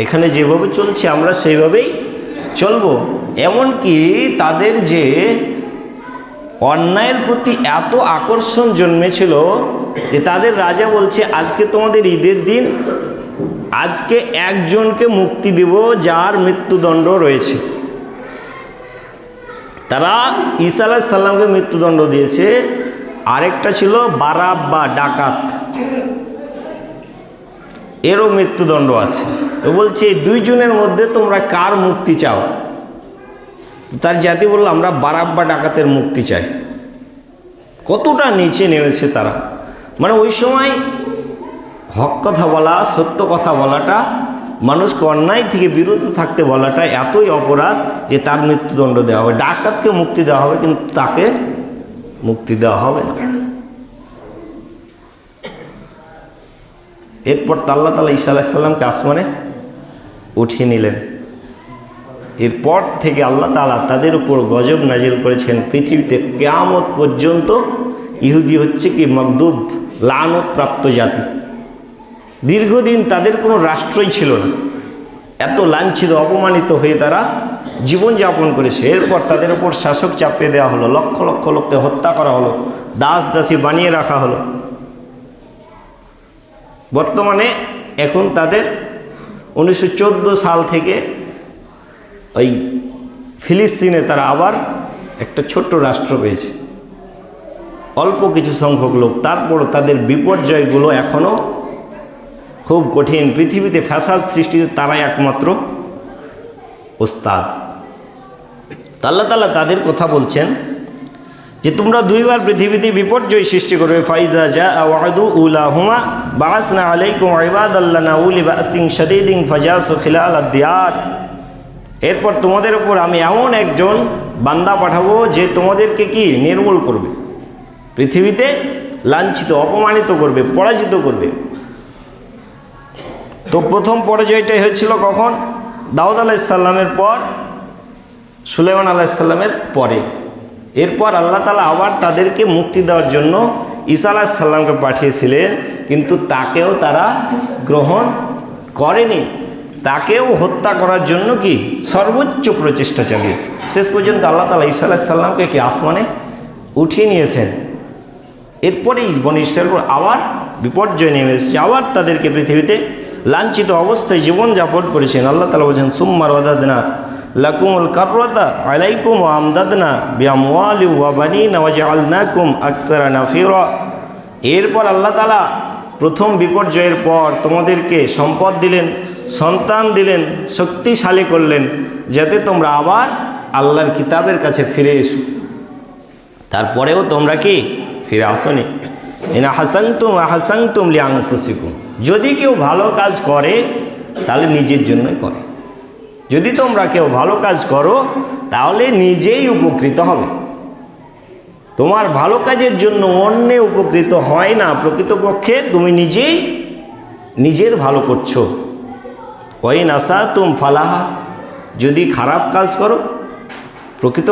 এখানে যেভাবে চলছে আমরা সেইভাবেই চলব। এমনকি তাদের যে অন্যায়ের প্রতি এত আকর্ষণ জন্মেছিল যে তাদের রাজা বলছে, আজকে তোমাদের ঈদের দিন, আজকে একজনকে মুক্তি দেব যার মৃত্যুদণ্ড রয়েছে। তারা ঈসা আলাইহিস সালামকে মৃত্যুদণ্ড দিয়েছে, আরেকটা ছিল বারাব্বা ডাকাত, এরও মৃত্যুদণ্ড আছে। তো বলছে এই দুইজনের মধ্যে তোমরা কার মুক্তি চাও? তার জাতি বলল, আমরা বারাব্বা ডাকাতের মুক্তি চাই। কতটা নিচে নেমেছে তারা! মানে ওই সময় হক কথা বলা, সত্য কথা বলাটা, মানুষকে অন্যায় থেকে বিরত থাকতে বলাটা এতই অপরাধ যে তার মৃত্যুদণ্ড দেওয়া হবে। ডাকাতকে মুক্তি দেওয়া হবে, কিন্তু তাকে মুক্তি দেওয়া হবে না। এরপর আল্লাহ তাআলা ঈসা আলাইহিস সালামকে আসমানে উঠিয়ে নিলেন। এরপর থেকে আল্লাহ তাআলা তাদের উপর গজব নাজিল করেছেন। পৃথিবীতে কিয়ামত পর্যন্ত ইহুদি হচ্ছে কি মাগদুব, লানত প্রাপ্ত জাতি। দীর্ঘদিন তাদের কোনো রাষ্ট্রই ছিল না, এত লাঞ্ছিত অপমানিত হয়ে তারা জীবনযাপন করেছে। এরপর তাদের উপর শাসক চাপিয়ে দেওয়া হলো, লক্ষ লক্ষ লোককে হত্যা করা হলো, দাস দাসী বানিয়ে রাখা হলো। বর্তমানে এখন তাদের 1914 সাল থেকে ওই ফিলিস্তিনে তারা আবার একটা ছোট্ট রাষ্ট্র পেয়েছে, অল্প কিছু সংখ্যক লোক। তারপরও তাদের বিপর্যয়গুলো এখনও খুব কঠিন। পৃথিবীতে ফ্যাসাদ সৃষ্টিতে তারাই একমাত্র ওস্তাদ। আল্লাহ তাআলা তাদের কথা বলছেন যে তোমরা দুইবার পৃথিবীতে বিপর্যয় সৃষ্টি করবে। ফাইজা জাআ ওয়াদু উলাহুমা বাআসনা আলাইকুম ইবাদাল্লানা উলি বাসিন শাদীদিন ফাজাসু খিলালাদ দিয়ার। এরপর তোমাদের উপর আমি এমন একজন বান্দা পাঠাবো যে তোমাদেরকে কি নির্মূল করবে, পৃথিবীতে লাঞ্ছিত অপমানিত করবে, পরাজিত করবে। তো প্রথম পরাজয়টাই হয়েছিল কখন? দাউদ আলাইহিস সালামের পর, সুলাইমান আলাইহিস সালামের পরে। এরপর আল্লাহ তাআলা আবার তাদেরকে মুক্তি দেওয়ার জন্য ঈসা আলাইহিস সালামকে পাঠিয়েছিলেন, কিন্তু তাকেও তারা গ্রহণ করেনি। তাকেও হত্যা করার জন্য কি সর্বোচ্চ প্রচেষ্টা চালিয়েছে। শেষ পর্যন্ত আল্লাহ তাআলা ঈসা আলাইহিস সালামকে কি আসমানে উঠিয়ে নিয়েছেন। এরপরেই বনী ইসরাঈলের উপর আবার বিপর্যয় নেমে এসেছে, আবার তাদেরকে পৃথিবীতে লাঞ্ছিত অবস্থায় জীবনযাপন করেছেন। আল্লাহ তাআলা বলছেন, সুম্মা রাদাদনা লাকুমুল কাররাতা আলাইকুম ওয়া আমদাদনা বিআমওয়ালি ওয়া বানিনা ওয়া জাআলনাকুম আকসারা নাফিরা। এরপর আল্লাহ তাআলা প্রথম বিপর্যয়ের পর তোমাদেরকে সম্পদ দিলেন, সন্তান দিলেন, শক্তিশালী করলেন, যাতে তোমরা আবার আল্লাহর কিতাবের কাছে ফিরে এসো। তারপরেও তোমরা কি ফিরে আসোনি। ইনা হাসানতুম আহসানতুম লিআনফুসিকুম। যদি কেউ ভালো কাজ করে তাহলে নিজের জন্যই করে। যদি তোমরা কেউ ভালো কাজ করো তাহলে নিজেই উপকৃত হবে। তোমার ভালো কাজের জন্য অন্য উপকৃত হয় না, প্রকৃতপক্ষে তুমি নিজেই নিজের ভালো করছো। ওয়াইন আসাতুম ফালাহা। যদি খারাপ কাজ করো প্রকৃত